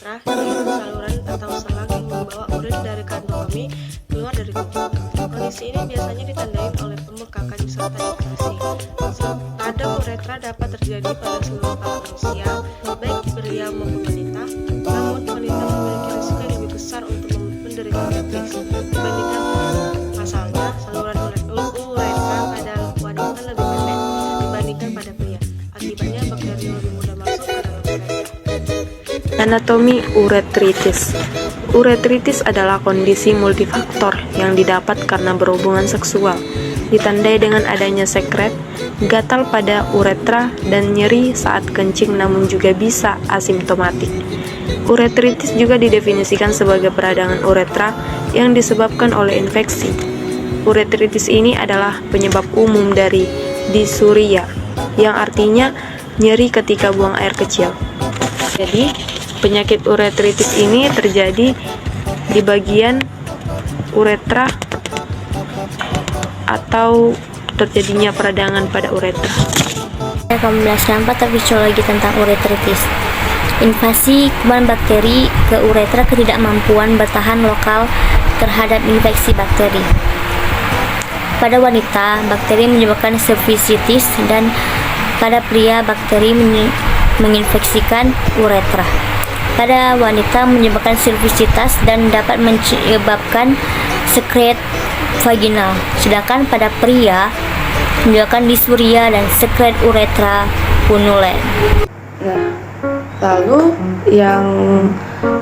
uretra, yaitu saluran atau selang yang membawa urin dari kandung kemih keluar dari tubuh. Kondisi ini biasanya ditandai oleh pembengkakan disertai infeksi. Kadang uretra dapat terjadi pada seluruh manusia, baik pria maupun wanita. Namun wanita memiliki risiko yang lebih besar untuk menderita uretritis dibandingkan pria. Pasalnya, saluran uretra pada wanita lebih pendek dibandingkan pada pria. Akibatnya bakteri lebih mudah masuk ke dalam uretra. Anatomi uretritis. Uretritis adalah kondisi multifaktor yang didapat karena berhubungan seksual, ditandai dengan adanya sekret, gatal pada uretra, dan nyeri saat kencing, namun juga bisa asimptomatik. Uretritis juga didefinisikan sebagai peradangan uretra yang disebabkan oleh infeksi. Uretritis ini adalah penyebab umum dari disuria, yang artinya nyeri ketika buang air kecil. Jadi, penyakit uretritis ini terjadi di bagian uretra atau terjadinya peradangan pada uretra. Kamu menjelaskan patofisiologi tentang uretritis. Invasi kuman bakteri ke uretra, ketidakmampuan bertahan lokal terhadap infeksi bakteri. Pada wanita, bakteri menyebabkan cervicitis, dan pada pria, bakteri menginfeksikan uretra. Pada wanita menyebabkan cervicitis dan dapat menyebabkan sekret vaginal, sedangkan pada pria menyebabkan disuria dan sekret uretra punulen. Nah, lalu yang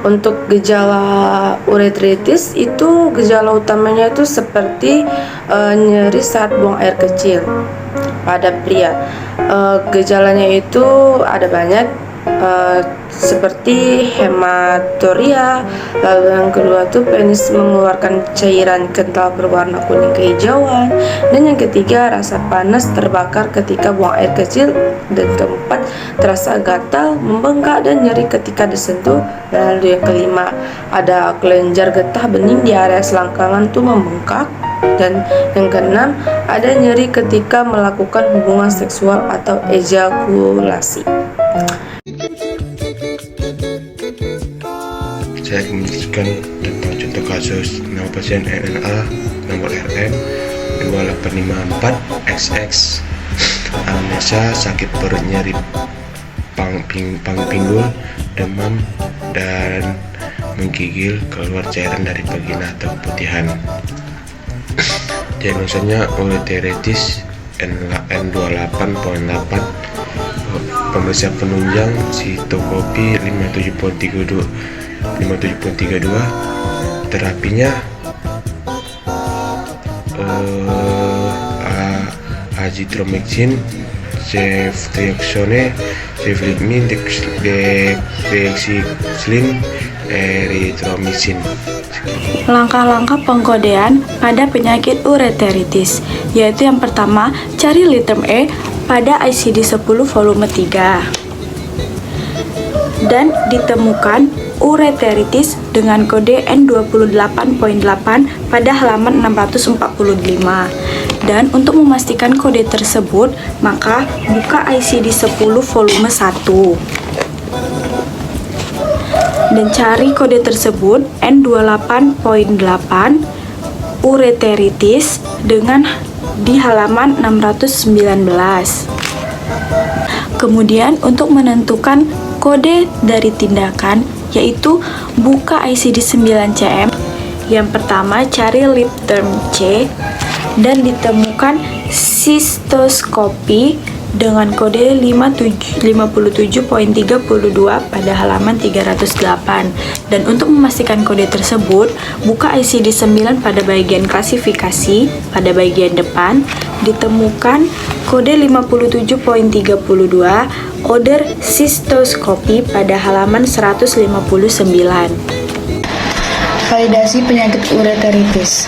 untuk gejala uretritis itu gejala utamanya itu seperti nyeri saat buang air kecil pada pria. Gejalanya itu ada banyak, seperti hematuria. Lalu yang kedua tuh penis mengeluarkan cairan kental berwarna kuning kehijauan, dan yang ketiga rasa panas terbakar ketika buang air kecil, dan keempat terasa gatal, membengkak, dan nyeri ketika disentuh. Lalu yang kelima ada kelenjar getah bening di area selangkangan tuh membengkak, dan yang keenam ada nyeri ketika melakukan hubungan seksual atau ejakulasi. Saya akan menjelaskan tentang contoh kasus nama pasien NNA nomor RM 2854XX, anamnesa sakit perut, nyeri pinggul, demam, dan menggigil, keluar cairan dari vagina atau keputihan. Diagnosanya ureteritis N28.8, pemeriksaan penunjang sitoskopi 57.32. Terapinya azithromycin, ceftriaxone, ceftriaxone, deoxycycline, erythromycin. Langkah-langkah pengkodean pada penyakit ureteritis, yaitu yang pertama, cari litterm E pada ICD-10 volume 3 dan ditemukan ureteritis dengan kode N28.8 pada halaman 645. Dan untuk memastikan kode tersebut, maka buka ICD-10 volume 1 dan cari kode tersebut N28.8 ureteritis dengan di halaman 619. Kemudian untuk menentukan kode dari tindakan, yaitu buka ICD-9-CM. Yang pertama, cari litterm C dan ditemukan sistoskopi dengan kode 57.32 pada halaman 308. Dan untuk memastikan kode tersebut, buka ICD-9 pada bagian klasifikasi pada bagian depan, ditemukan kode 57.32 order sistoskopi pada halaman 159. Validasi penyakit ureteritis.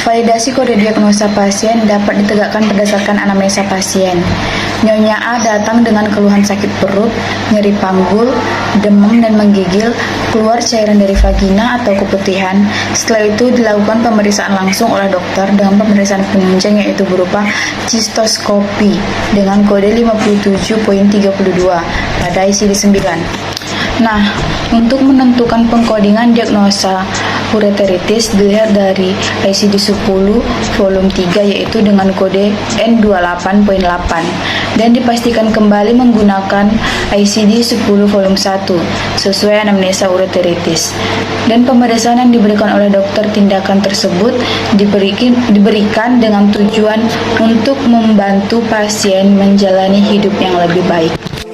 Validasi kode diagnosa pasien dapat ditegakkan berdasarkan anamnesa pasien. Nyonya A datang dengan keluhan sakit perut, nyeri panggul, demam dan menggigil, keluar cairan dari vagina atau keputihan. Setelah itu dilakukan pemeriksaan langsung oleh dokter dengan pemeriksaan penunjang, yaitu berupa sistoskopi dengan kode 57.32 pada ICD-9. Nah, untuk menentukan pengkodingan diagnosa ureteritis dilihat dari ICD-10 volume 3 yaitu dengan kode N28.8 dan dipastikan kembali menggunakan ICD-10 volume 1 sesuai anamnesa ureteritis. Dan pemeriksaan yang diberikan oleh dokter tindakan tersebut diberikan dengan tujuan untuk membantu pasien menjalani hidup yang lebih baik.